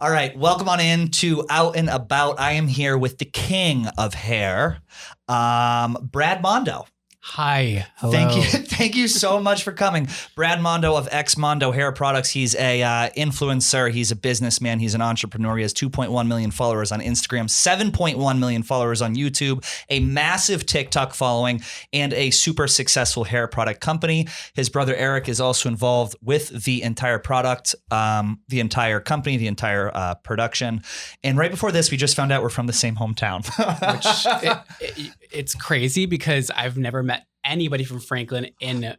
All right, welcome on in to Out and About. I am here with the king of hair, Brad Mondo. Hi. Hello. Thank you so much for coming. Brad Mondo of XMONDO Hair Products. He's a influencer. He's a businessman. He's an entrepreneur. He has 2.1 million followers on Instagram, 7.1 million followers on YouTube, a massive TikTok following, and a super successful hair product company. His brother Eric is also involved with the entire product, the entire company, the entire production. And right before this, we just found out we're from the same hometown. It's crazy because I've never met anybody from Franklin in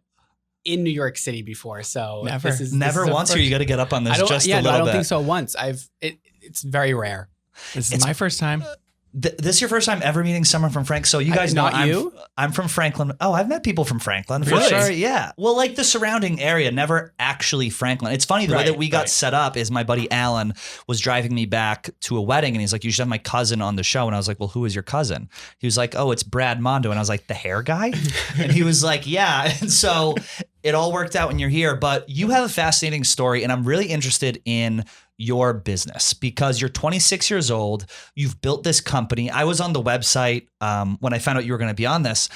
New York City before. So never once, or you got to get up on this just a little bit. I don't think so once. It's very rare. This is my first time. This is your first time ever meeting someone from Franklin. So you guys know I'm from Franklin. Oh, I've met people from Franklin. For sure. Yeah. Well, like the surrounding area, never actually Franklin. It's funny, the way that we got set up is my buddy Alan was driving me back to a wedding and he's like, you should have my cousin on the show. And I was like, well, who is your cousin? He was like, oh, it's Brad Mondo. And I was like, the hair guy? And he was like, yeah. And so it all worked out when you're here, but you have a fascinating story and I'm really interested in your business because you're 26 years old. You've built this company. I was on the website when I found out you were going to be on this,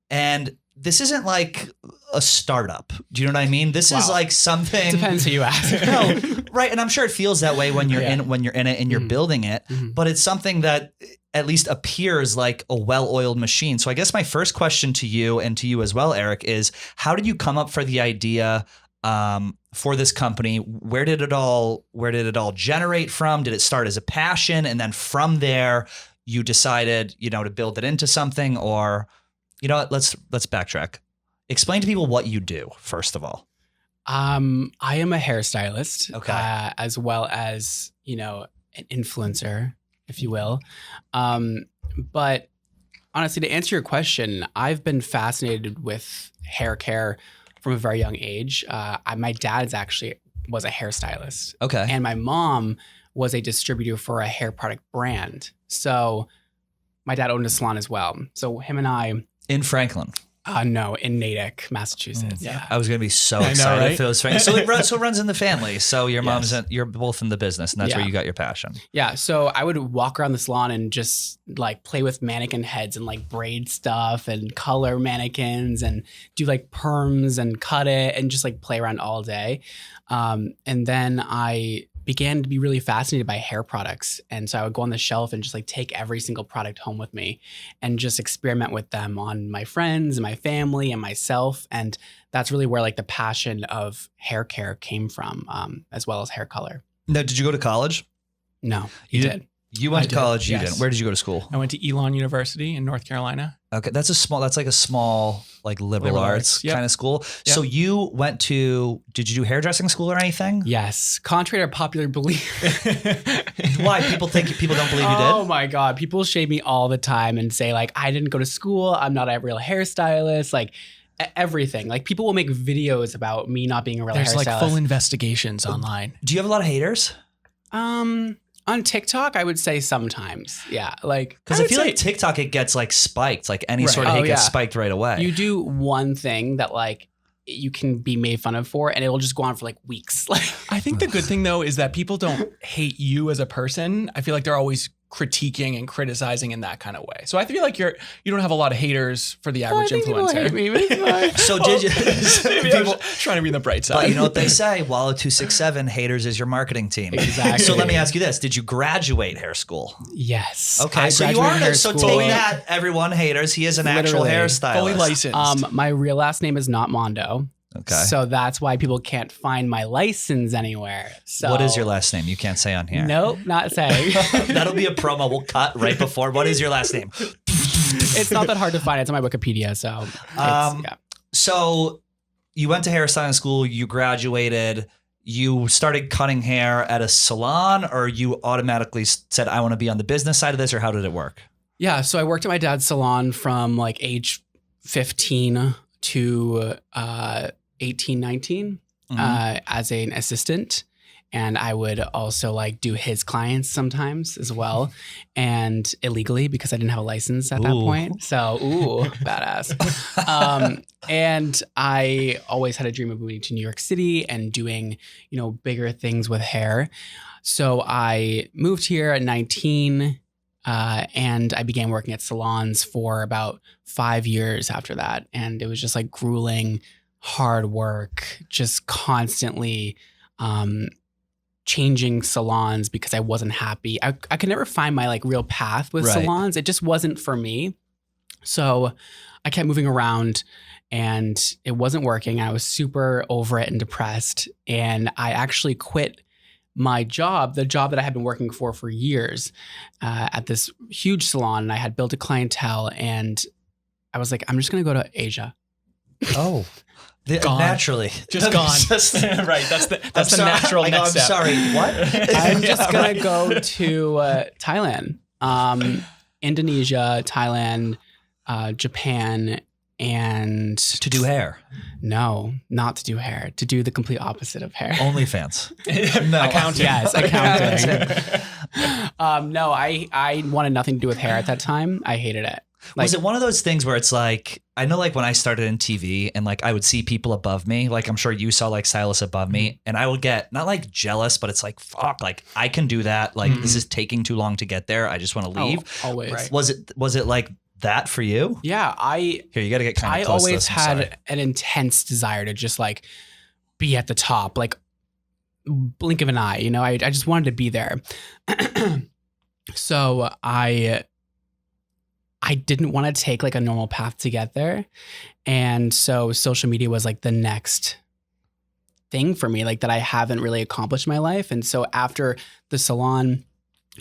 and this isn't like a startup. Do you know what I mean? This is like something. Depends who you ask. No, right. And I'm sure it feels that way when you're in it and you're building it, but it's something that at least appears like a well-oiled machine. So I guess my first question to you and to you as well, Eric, is how did you come up for the idea for this company? Where did it all generate from? Did it start as a passion? And then from there you decided, to build it into something, or, let's backtrack. Explain to people what you do, first of all. I am a hairstylist, okay, as well as, an influencer, if you will. But honestly, to answer your question, I've been fascinated with hair care from a very young age. My dad was a hairstylist. Okay. And my mom was a distributor for a hair product brand. So my dad owned a salon as well. So him and I. In Franklin? No, in Natick, Massachusetts. Yeah. I was going to be so excited if it was Franklin. So it runs in the family. So your mom's, you're both in the business, and that's where you got your passion. Yeah. So I would walk around the salon and just like play with mannequin heads and like braid stuff and color mannequins and do like perms and cut it and just like play around all day. And then I began to be really fascinated by hair products. And so I would go on the shelf and just like take every single product home with me and just experiment with them on my friends and my family and myself. And that's really where like the passion of hair care came from, as well as hair color. Now, did you go to college? No, you did. You went to college, you didn't. Where did you go to school? I went to Elon University in North Carolina. Okay, that's like a small like liberal arts kind of school. Yep. So you did you do hairdressing school or anything? Yes. Contrary to popular belief. Why? People don't believe you did? Oh my God. People shade me all the time and say like, I didn't go to school. I'm not a real hairstylist. Like everything. Like people will make videos about me not being a real hairstylist. There's like full investigations online. Do you have a lot of haters? On TikTok, I would say sometimes. Yeah. Like, because I feel like TikTok, it gets like spiked, like any sort of hate gets spiked right away. You do one thing that like you can be made fun of for, and it will just go on for like weeks. I think the good thing though, is that people don't hate you as a person. I feel like they're always critiquing and criticizing in that kind of way. So I feel like you don't have a lot of haters for the average influencer. So did you? People trying to be on the bright side. But you know what they say? Wallow267, haters is your marketing team. Exactly. So let me ask you this: did you graduate hair school? Yes. Okay, so you are. So take that, everyone. Haters. He is an actual hairstylist, fully licensed. My real last name is not Mondo. Okay. So that's why people can't find my license anywhere. So what is your last name? You can't say on here. Nope, not saying. That'll be a promo we'll cut right before. What is your last name? It's not that hard to find. It's on my Wikipedia. So, So you went to hairstyling school, you graduated, you started cutting hair at a salon, or you automatically said, I want to be on the business side of this, or how did it work? Yeah. So I worked at my dad's salon from like age 15 to 18, 19 as an assistant. And I would also like do his clients sometimes as well, and illegally because I didn't have a license at that point. So, badass. And I always had a dream of moving to New York City and doing, bigger things with hair. So I moved here at 19, and I began working at salons for about 5 years after that. And it was just like grueling, hard work, just constantly changing salons because I wasn't happy. I could never find my like real path with salons. It just wasn't for me. So I kept moving around and it wasn't working. I was super over it and depressed. And I actually quit my job, the job that I had been working for years at this huge salon. And I had built a clientele and I was like, I'm just going to go to Asia. Oh, naturally. Just gone. Right. That's the natural next step. I'm sorry. What? I'm just going to go to Thailand, Indonesia, Thailand, Japan, and to do hair. No, not to do hair. To do the complete opposite of hair. OnlyFans. No, accounting. Yes, accounting. No, I wanted nothing to do with hair at that time. I hated it. Like, was it one of those things where it's like, I know like when I started in TV and like I would see people above me, like I'm sure you saw like stylists above me, and I would get not like jealous, but it's like, fuck, like I can do that. Like this is taking too long to get there. I just want to leave. Oh, always. Right. Was it like that for you? Yeah, Here, you got to get kind of close to this. I always had an intense desire to just like be at the top, like blink of an eye, I just wanted to be there. So I didn't want to take like a normal path to get there. And so social media was like the next thing for me, like that I haven't really accomplished in my life. And so after the salon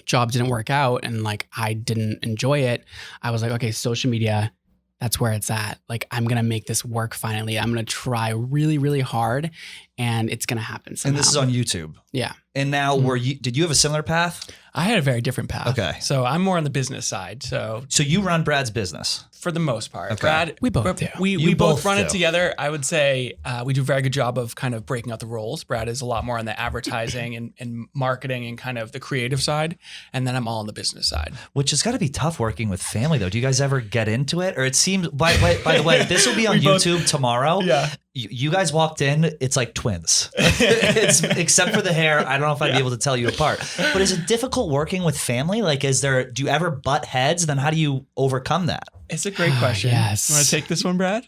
job didn't work out and like I didn't enjoy it, I was like, okay, social media, that's where it's at. Like I'm going to make this work finally. I'm going to try really, really hard and it's going to happen somehow. And this is on YouTube. Yeah. And now did you have a similar path? I had a very different path. Okay. So I'm more on the business side. So you run Brad's business? For the most part. Okay. Brad, we both do. We both run it together. I would say we do a very good job of kind of breaking out the roles. Brad is a lot more on the advertising and marketing and kind of the creative side. And then I'm all on the business side. Which has got to be tough working with family though. Do you guys ever get into it? Or it seems, by the way, this will be on YouTube tomorrow. Yeah. You guys walked in, it's like twins. Except for the hair, I don't know if I'd be able to tell you apart. But is it difficult working with family? Like, do you ever butt heads? Then how do you overcome that? It's a great question. Yes. You want to take this one, Brad?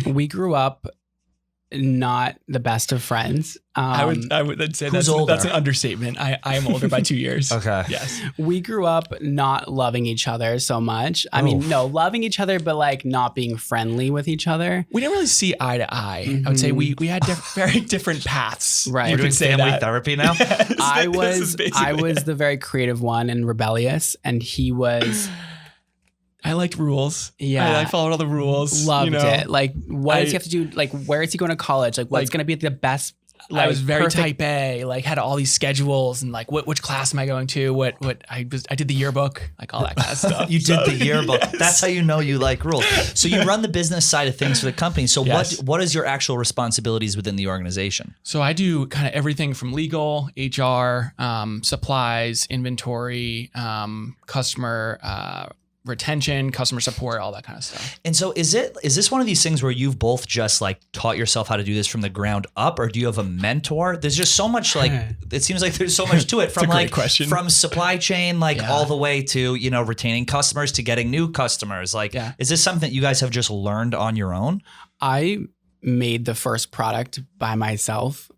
We grew up not the best of friends. I would say that's an understatement. I am older by 2 years. Okay. Yes. We grew up not loving each other so much. I mean, no, loving each other, but like not being friendly with each other. We didn't really see eye to eye. Mm-hmm. I would say we had very different paths. Right. You're doing family therapy now? Yes, I was the very creative one and rebellious, and he was... I liked rules. Yeah. I followed all the rules. Loved it. Like, what does he have to do? Like, where is he going to college? Like, what's going to be the best? Like, I was very type A, like had all these schedules and like which class am I going to? I did the yearbook, like all that kind of stuff. You did the yearbook. Yes. That's how you know you like rules. So you run the business side of things for the company. So yes. What is your actual responsibilities within the organization? So I do kind of everything from legal, HR, supplies, inventory, customer retention, customer support, all that kind of stuff. And so is this one of these things where you've both just like taught yourself how to do this from the ground up, or do you have a mentor? There's just so much, like, it seems like there's so much to it from from supply chain, all the way to, retaining customers to getting new customers. Is this something that you guys have just learned on your own? I made the first product by myself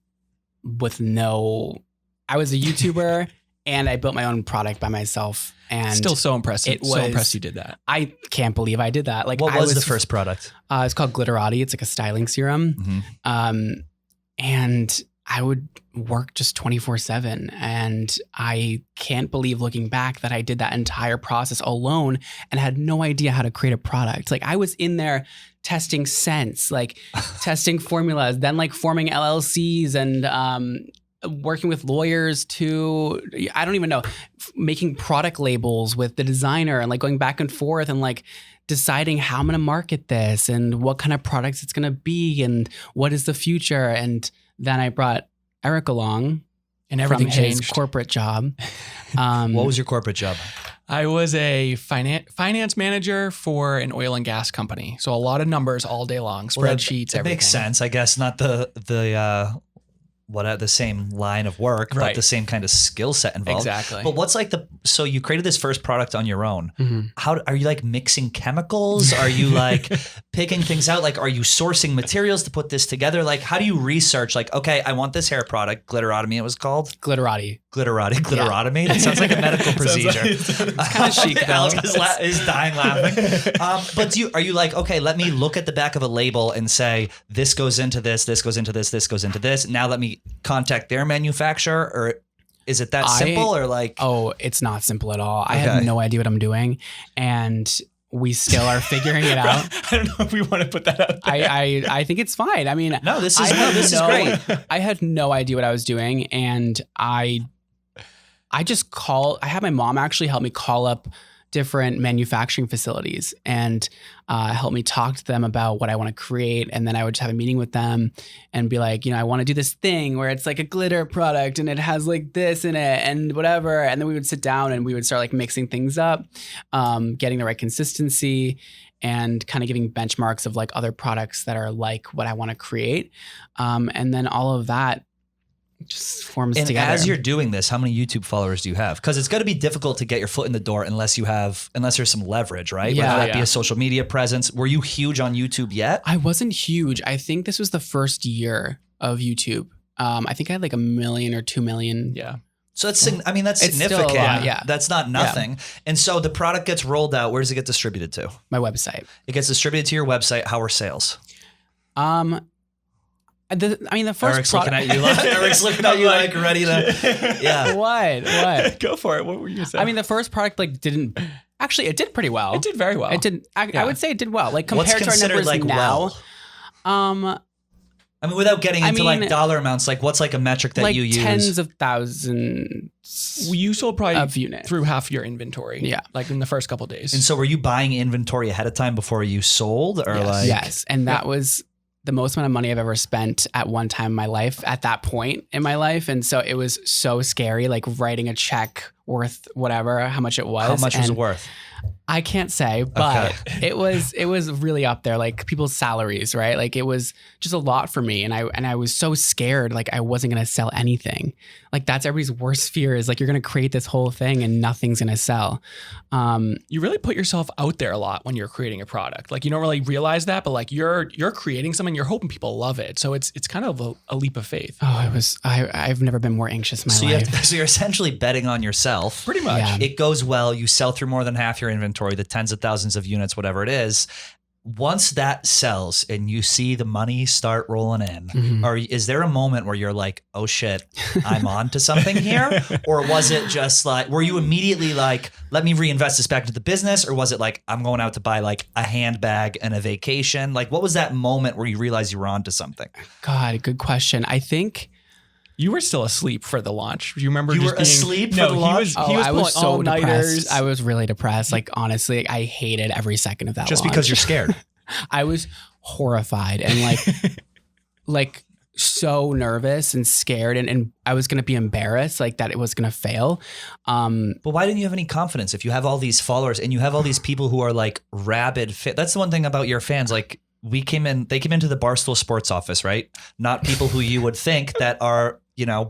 I was a YouTuber and I built my own product by myself. And still so impressive. So impressed you did that. I can't believe I did that. Like, what was the first product? It's called Glitterati. It's like a styling serum. Mm-hmm. And I would work just 24/7. And I can't believe looking back that I did that entire process alone and had no idea how to create a product. Like, I was in there testing scents, like testing formulas, then like forming LLCs and, working with lawyers to, I don't even know, making product labels with the designer and like going back and forth and like deciding how I'm going to market this and what kind of products it's going to be and what is the future. And then I brought Eric along And everything from his changed. corporate job. What was your corporate job? I was a finance manager for an oil and gas company. So a lot of numbers all day long, spreadsheets, It everything. makes sense, I guess. Not the same line of work, but the same kind of skill set involved. Exactly. But what's like so you created this first product on your own. Mm-hmm. How are you like mixing chemicals? Are you like picking things out? Like, are you sourcing materials to put this together? Like, how do you research? Like, okay, I want this hair product, Glitterotomy. It was called Glitterati. Glitterotomy. That sounds like a medical procedure. It's kind of chic though. Alex is dying laughing. But are you like, okay, let me look at the back of a label and say, this goes into this, this goes into this, this goes into this. Now let me contact their manufacturer, or is it that simple or like? Oh, it's not simple at all. I have no idea what I'm doing, and we still are figuring it out. I don't know if we want to put that out there. I think it's fine. I mean, this is great. I had no idea what I was doing, and I just I had my mom actually help me call up different manufacturing facilities and help me talk to them about what I want to create. And then I would just have a meeting with them and be like, I want to do this thing where it's like a glitter product and it has like this in it and whatever. And then we would sit down and we would start like mixing things up, getting the right consistency and kind of giving benchmarks of like other products that are like what I want to create. And then all of that just forms together. And as you're doing this, how many YouTube followers do you have? Because it's going to be difficult to get your foot in the door unless there's some leverage, right? Yeah. Whether that be a social media presence. Were you huge on YouTube yet? I wasn't huge. I think this was the first year of YouTube. I think I had like 1 million or 2 million. Yeah. So that's significant. Still a lot, yeah. That's not nothing. Yeah. And so the product gets rolled out. Where does it get distributed to? My website. It gets distributed to your website. How are sales? The first Eric's looking at you like ready to. Yeah. What? Go for it. What were you saying? I mean, the first product like didn't. Actually, it did pretty well. It did very well. It did. I would say it did well. Like compared What's to our numbers like now. Well? I mean, without getting into like dollar amounts, like what's like a metric that like you use? Tens of thousands. You sold probably of units through half your inventory. Yeah, like in the first couple of days. And so, were you buying inventory ahead of time before you sold, or like? Yes, and that was the most amount of money I've ever spent at one time in my life, at that point in my life. And so it was so scary, like writing a check worth whatever, how much it was. How much was it worth? I can't say, but it was really up there, like people's salaries, right? Like it was just a lot for me. And I was so scared, like I wasn't going to sell anything. Like that's everybody's worst fear is like, you're going to create this whole thing and nothing's going to sell. You really put yourself out there a lot when you're creating a product. Like you don't really realize that, but like you're creating something, you're hoping people love it. So it's kind of a leap of faith. Oh, I've never been more anxious in my life. So you're essentially betting on yourself. Pretty much. Yeah. It goes well. You sell through more than half your inventory, the tens of thousands of units, whatever it is. Once that sells and you see the money start rolling in, is there a moment where you're like, oh shit, I'm on to something here? Or was it just like, were you immediately like, let me reinvest this back into the business? Or was it like, I'm going out to buy like a handbag and a vacation? Like, what was that moment where you realized you were on to something? God, good question. I think you were still asleep for the launch. Do you remember you just were being asleep for the launch? I was so depressed. I was really depressed. Like honestly, I hated every second of that just launch. Because you're scared. I was horrified and like so nervous and scared and I was going to be embarrassed like that it was going to fail. But why didn't you have any confidence if you have all these followers and you have all these people who are like rabid fit? That's the one thing about your fans. Like they came into the Barstool Sports office, right? Not people who you would think that are,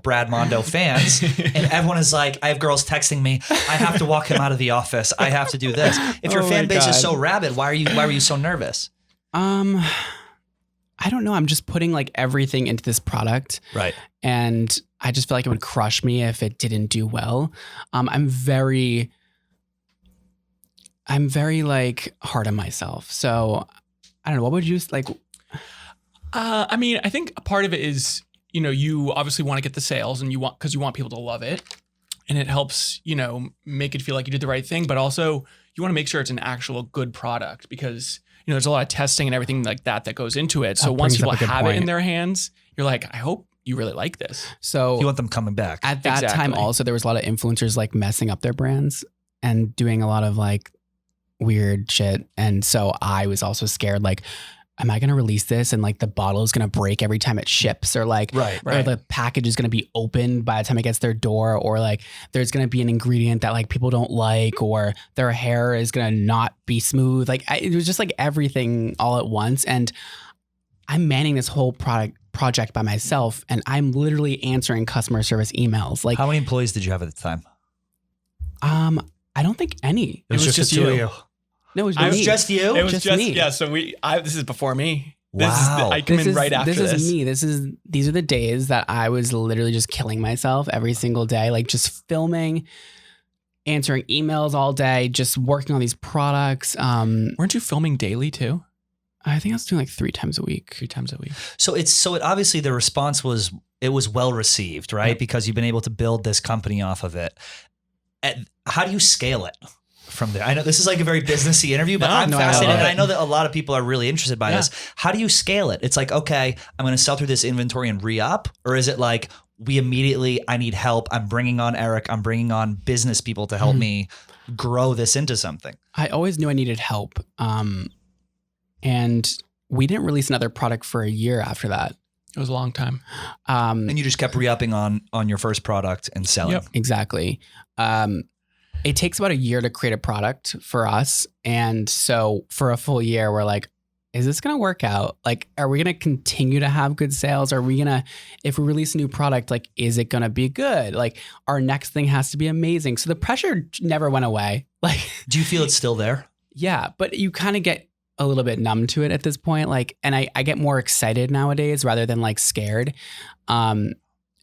Brad Mondo fans. And everyone is like, I have girls texting me, I have to walk him out of the office. I have to do this. If your fan base is so rabid, why were you so nervous? I don't know. I'm just putting like everything into this product. Right. And I just feel like it would crush me if it didn't do well. I'm very like hard on myself. So I don't know. What would you like? I mean, I think a part of it is, you obviously want to get the sales and because you want people to love it and it helps, make it feel like you did the right thing, but also you want to make sure it's an actual good product because, there's a lot of testing and everything like that goes into it. So once people have it in their hands, you're like, I hope you really like this. So you want them coming back. At that time also, there was a lot of influencers like messing up their brands and doing a lot of like weird shit. And so I was also scared, like, am I going to release this and like the bottle is going to break every time it ships, or like, or the package is going to be opened by the time it gets their door, or like there's going to be an ingredient that like people don't like, or their hair is going to not be smooth. Like it was just like everything all at once. And I'm manning this whole project by myself, and I'm literally answering customer service emails. Like, how many employees did you have at the time? I don't don't think any. It was just the two of you. No, it was just you? It was just me. Yeah, so this is before me. Wow. I come in right after this. This is me. These are the days that I was literally just killing myself every single day, like just filming, answering emails all day, just working on these products. Weren't you filming daily too? I think I was doing like 3 times a week. 3 times a week. So it obviously the response was well received, right? Yep. Because you've been able to build this company off of it. How do you scale it from there? I know this is like a very businessy interview, but I'm fascinated. And I know that a lot of people are really interested by this. How do you scale it? It's like, okay, I'm going to sell through this inventory and re-up, or is it like I need help. I'm bringing on Eric. I'm bringing on business people to help me grow this into something. I always knew I needed help. And we didn't release another product for a year after that. It was a long time. And you just kept re-upping on your first product and selling. Yep. Exactly. It takes about a year to create a product for us. And so for a full year, we're like, is this going to work out? Like, are we going to continue to have good sales? Are we going to, if we release a new product, like, is it going to be good? Like, our next thing has to be amazing. So the pressure never went away. Like, do you feel it's still there? Yeah, but you kind of get a little bit numb to it at this point. Like, and I get more excited nowadays rather than like scared.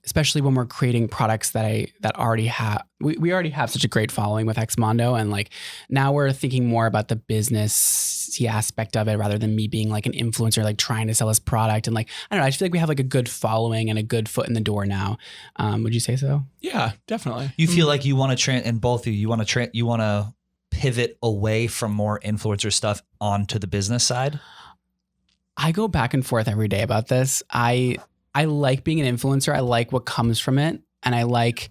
Especially when we're creating products that already have, we already have such a great following with XMONDO. And like, now we're thinking more about the business aspect of it rather than me being like an influencer, like trying to sell this product. And like, I don't know, I just feel like we have like a good following and a good foot in the door now. Would you say so? Yeah, definitely. You feel like you want to and both of you want to pivot away from more influencer stuff onto the business side? I go back and forth every day about this. I like being an influencer. I like what comes from it. And I like,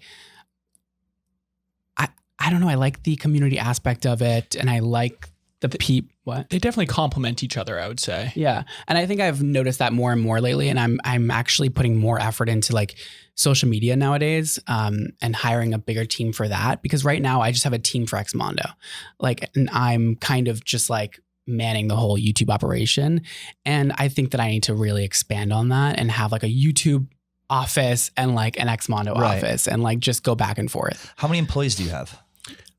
I don't know, I like the community aspect of it. And I like the what? They definitely complement each other, I would say. Yeah. And I think I've noticed that more and more lately. And I'm actually putting more effort into like social media nowadays, and hiring a bigger team for that. Because right now I just have a team for XMONDO. Like, and I'm kind of just like manning the whole YouTube operation. And I think that I need to really expand on that and have like a YouTube office and like an XMONDO office and like just go back and forth. How many employees do you have?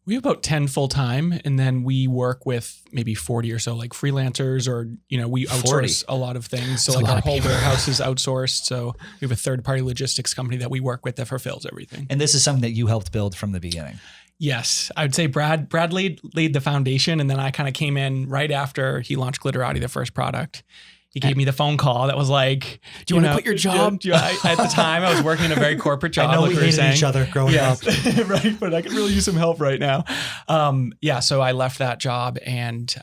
We have about 10 full time, and then we work with maybe 40 or so like freelancers, or, we outsource 40. A lot of things. So like our whole warehouse is outsourced. So we have a third party logistics company that we work with that fulfills everything. And this is something that you helped build from the beginning. Yes, I would say Brad laid the foundation, and then I kind of came in right after he launched Glitterati, the first product. He gave me the phone call that was like, do you want to quit your job? At the time, I was working in a very corporate job. I know we hated each other growing up. Right, but I could really use some help right now. So I left that job and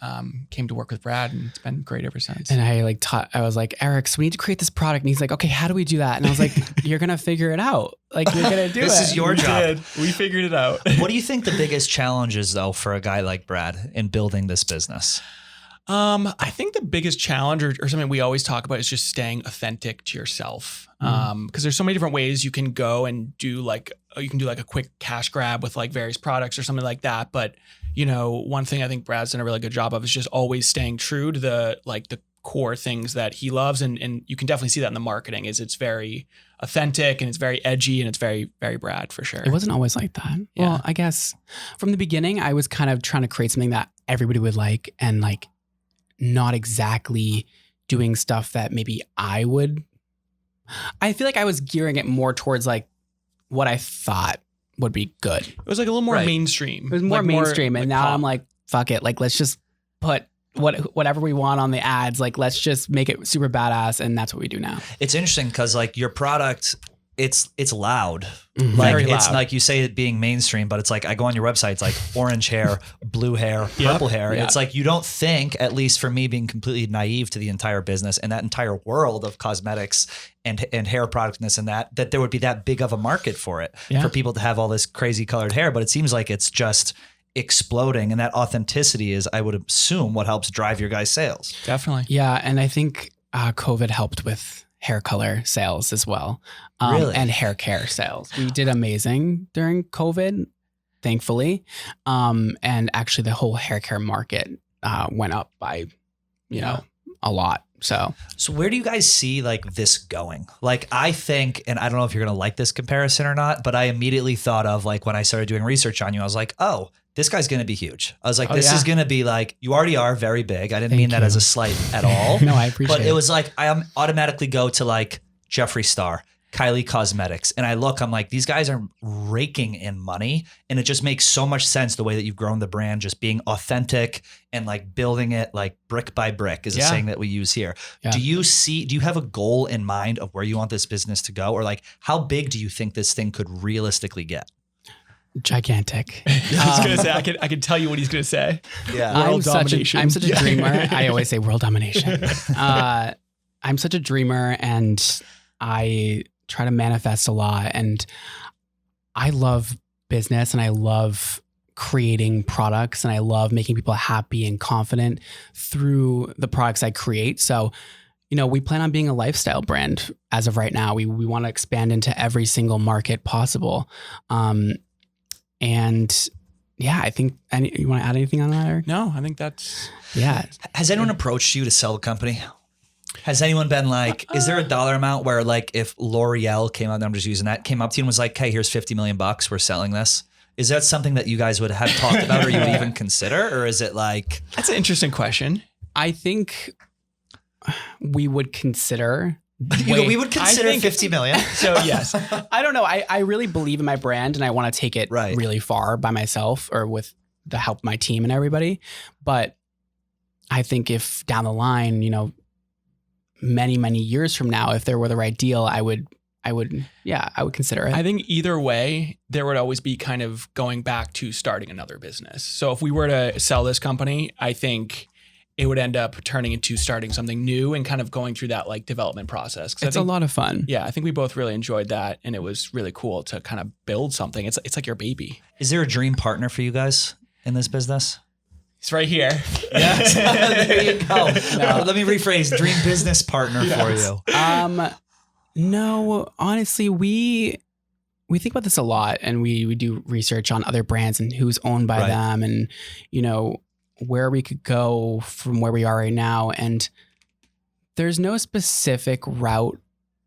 came to work with Brad, and it's been great ever since. And I was like, Eric, so we need to create this product. And he's like, okay, how do we do that? And I was like, you're going to figure it out. Like, you're going to do This is your job. We figured it out. What do you think the biggest challenge is, though, for a guy like Brad in building this business? I think the biggest challenge or something we always talk about is just staying authentic to yourself. Because there's so many different ways you can go and do you can do like a quick cash grab with like various products or something like that. But, one thing I think Brad's done a really good job of is just always staying true to the core things that he loves. And you can definitely see that in the marketing it's very authentic and it's very edgy and it's very, very Brad for sure. It wasn't always like that. Yeah. Well, I guess from the beginning, I was kind of trying to create something that everybody would like, and like, not exactly doing stuff that maybe I would. I feel like I was gearing it more towards like what I thought would be good. It was like a little more mainstream. It was more mainstream. And now I'm like, fuck it. Like, let's just put whatever we want on the ads. Like, let's just make it super badass. And that's what we do now. It's interesting because like your product, it's loud. Mm-hmm. Like Very it's loud. like you say it being mainstream, but it's like I go on your website, it's like orange hair, blue hair, purple hair. Yeah. It's like you don't think, at least for me being completely naive to the entire business and that entire world of cosmetics and hair products and this and that there would be that big of a market for it, for people to have all this crazy colored hair. But it seems like it's exploding, and that authenticity is, I would assume, what helps drive your guys' sales. Definitely. Yeah. And I think COVID helped with hair color sales as well. Really? And hair care sales. We did amazing during COVID, thankfully. And actually the whole hair care market went up by, you know, a lot. So where do you guys see like this going? Like, I think, and I don't know if you're going to like this comparison or not, but I immediately thought of like when I started doing research on you, I was like, oh, this guy's going to be huge. I was like, this is going to be like, you already are very big. I didn't mean that as a slight at all. No, I appreciate it. But it was like, I automatically go to like Jeffree Star, Kylie Cosmetics. And I'm like, these guys are raking in money. And it just makes so much sense the way that you've grown the brand, just being authentic and like building it like brick by brick is a saying that we use here. Yeah. Do you have a goal in mind of where you want this business to go? Or like, how big do you think this thing could realistically get? Gigantic. I was going to say, I can tell you what he's going to say. Yeah. I'm such a dreamer. I always say world domination. I'm such a dreamer, and I try to manifest a lot, and I love business, and I love creating products, and I love making people happy and confident through the products I create. So, you know, we plan on being a lifestyle brand as of right now. We want to expand into every single market possible. And yeah, I think, you want to add anything on that, Eric? No, I think that's... Yeah. Has anyone approached you to sell the company? Has anyone been like, is there a dollar amount where like if L'Oreal came out, I'm just using that, came up to you and was like, hey, here's $50 million, we're selling this? Is that something that you guys would have talked about or you would even consider? Or is it like... That's an interesting question. I think we would consider... we would consider 50 million. So yes, I don't know. I really believe in my brand, and I want to take it really far by myself or with the help of my team and everybody. But I think if down the line, you know, many, many years from now, if there were the right deal, I would consider it. I think either way, there would always be kind of going back to starting another business. So if we were to sell this company, I think it would end up turning into starting something new and kind of going through that like development process. It's a lot of fun. Yeah, I think we both really enjoyed that, and it was really cool to kind of build something. It's like your baby. Is there a dream partner for you guys in this business? It's right here. Yes. There you go. No. Let me rephrase. Dream business partner for you. No, honestly, we think about this a lot, and we do research on other brands and who's owned by them, and you know, where we could go from where we are right now. And there's no specific route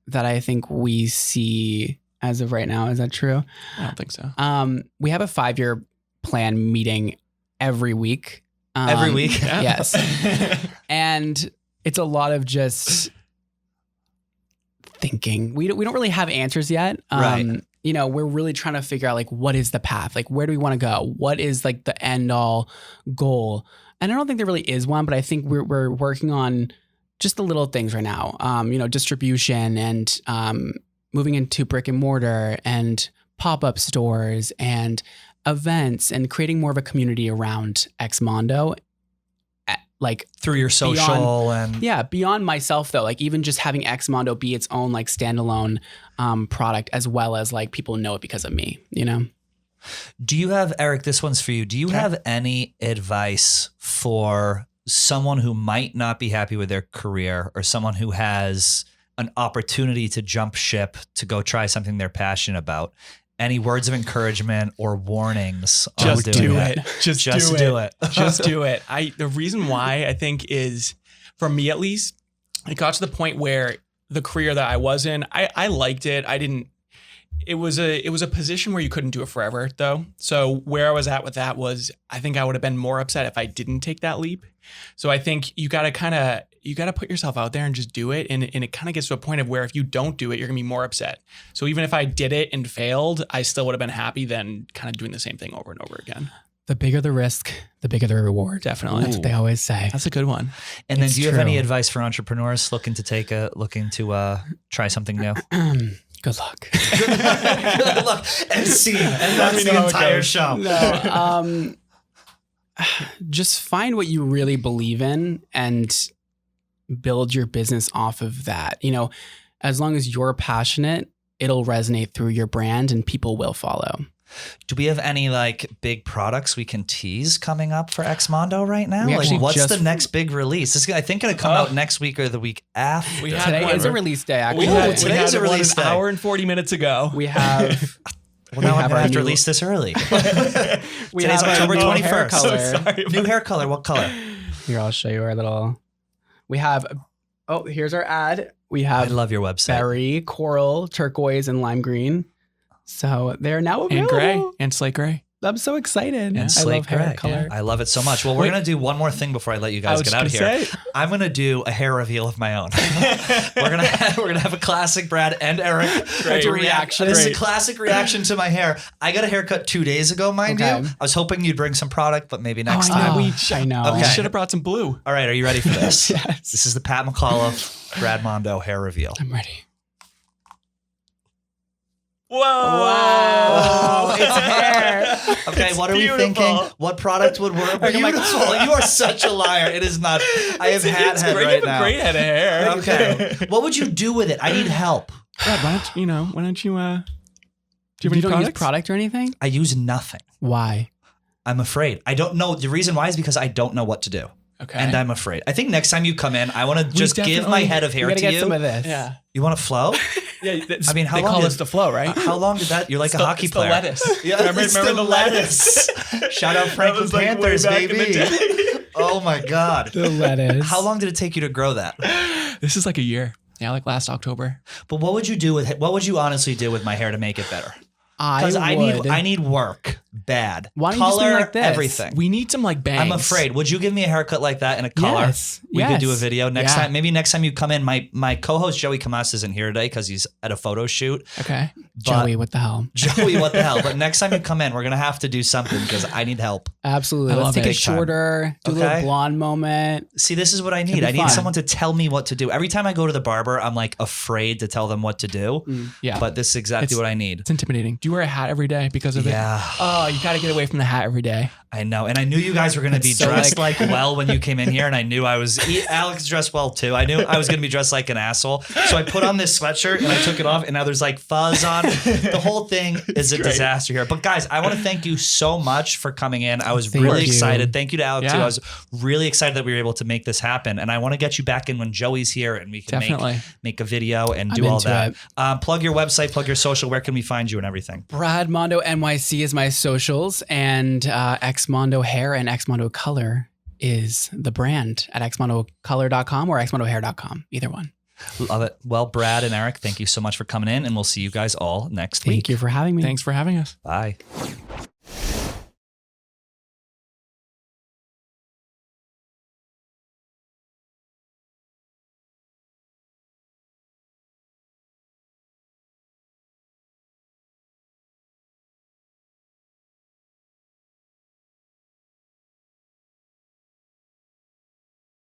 that I think we see as of right now. Is that true? I don't think so. We have a 5-year plan meeting every week. Every week? Yes. And it's a lot of just thinking. We don't really have answers yet. You know, we're really trying to figure out like, what is the path? Like, where do we want to go? What is like the end all goal? And I don't think there really is one, but I think we're working on just the little things right now. You know, distribution and moving into brick and mortar and pop-up stores and events and creating more of a community around XMONDO. Like through your social beyond myself though, like even just having XMONDO be its own like standalone product, as well as like people know it because of me, you know? Do you have, Eric, this one's for you. Do you have any advice for someone who might not be happy with their career, or someone who has an opportunity to jump ship to go try something they're passionate about? Any words of encouragement or warnings? Just do it. Just do it. Just do it. The reason why I think is, for me at least, it got to the point where the career that I was in, I liked it. It was a position where you couldn't do it forever though. So where I was at with that was, I think I would have been more upset if I didn't take that leap. So I think you got to put yourself out there and just do it. And it kind of gets to a point of where if you don't do it, you're gonna be more upset. So even if I did it and failed, I still would have been happy than kind of doing the same thing over and over again. The bigger the risk, the bigger the reward. Definitely. That's what they always say. That's a good one. And then do you have any advice for entrepreneurs looking to try something new? Good luck. Good luck. And see. And that's the entire show. No, just find what you really believe in and build your business off of that. You know, as long as you're passionate, it'll resonate through your brand and people will follow. Do we have any like big products we can tease coming up for XMONDO right now? We Like, actually what's just- the next big release? This is, I think, going to come out next week or the week after. We had Today one. is a release day, actually. today's a release an day. hour and 40 minutes ago. We have Well, now I'm have going to our have to new- release this early. we Today's have our October new hair 21st. color. Sorry. New hair color. What color? Here, I'll show you our little. We have. Oh, here's our ad. We I have love your website. berry, coral, turquoise, and lime green. So they're now And available. gray. And slate gray. I'm so excited. And I slate love hair gray. color. I love it so much. Well, we're Wait. going to do one more thing before I let you I guys was get out of gonna here. say. I'm going to do a hair reveal of my own. we're going to have a classic Brad and Eric Great. reaction. This is a Great. classic reaction to my hair. I got a haircut 2 days ago, mind Okay. you. I was hoping you'd bring some product, but maybe next Oh, yeah, time. I know. Okay. Should have brought some blue. All right, are you ready for this? Yes. This is the Pat McAuliffe, Brad Mondo hair reveal. I'm ready. Whoa. Wow. It's hair. Okay, It's what are beautiful. we thinking? What product would work? I'm like, Beautiful. You are such a liar. It is not. I have hat It's head great. right You have a now. great head of hair. Okay. What would you do with it? I need help. Brad, why don't you do you have any You don't products? use product or anything? I use nothing. Why? I'm afraid. I don't know. The reason why is because I don't know what to do. Okay. And I'm afraid. I think next time you come in, I want to just give my definitely- head of We hair gotta to get you. some of this. Yeah. You want to flow? Yeah. I mean, how they long call did- us the flow, right? How long did that? You're like a hockey it's player. The lettuce. Yeah, remember it's the the lettuce? Shout out Franklin was, like, way Panthers, back in the baby. day. Oh my God. The lettuce. How long did it take you to grow that? This is like a year. Yeah, like last October. But what would you do with it? What would you honestly do with my hair to make it better? Because I would. I need work bad. Why don't you just do color, like this? everything. We need some like bangs. I'm afraid. Would you give me a haircut like that in a color? Yes. We could do a Yes. video next Yeah. time. Maybe next time you come in, my co-host Joey Kamas isn't here today because he's at a photo shoot. Okay. But Joey, what the hell? Joey, what the hell? But next time you come in, we're gonna have to do something because I need help. Absolutely. I Let's love take it. a Big time. shorter, do a little Okay. blonde moment. See, this is what I Could need. be I need fun. someone to tell me what to do. Every time I go to the barber, I'm like afraid to tell them what to do. Yeah. But this is exactly It's- what I need. It's intimidating. Do you wear a hat every day because of Yeah. it? Oh, you got to get away from the hat every day. I know. And I knew you guys were going to be It's so dressed like- well when you came in here. And I knew Alex dressed well too. I knew I was going to be dressed like an asshole. So I put on this sweatshirt and I took it off and now there's like fuzz on. The whole thing is a great. disaster here. But guys, I want to thank you so much for coming in. I was Thank really you. excited. Thank you to Alex too. Yeah. I was really excited that we were able to make this happen. And I want to get you back in when Joey's here and we can Definitely. make a video and I'm do all into that. it. Plug your website, plug your social. Where can we find you and everything? Brad Mondo NYC is my socials, and XMONDO Hair and XMONDO Color is the brand at xmondocolor.com or xmondohair.com. Either one. Love it. Well, Brad and Eric, thank you so much for coming in and we'll see you guys all next week. Thank you for having me. Thanks for having us. Bye.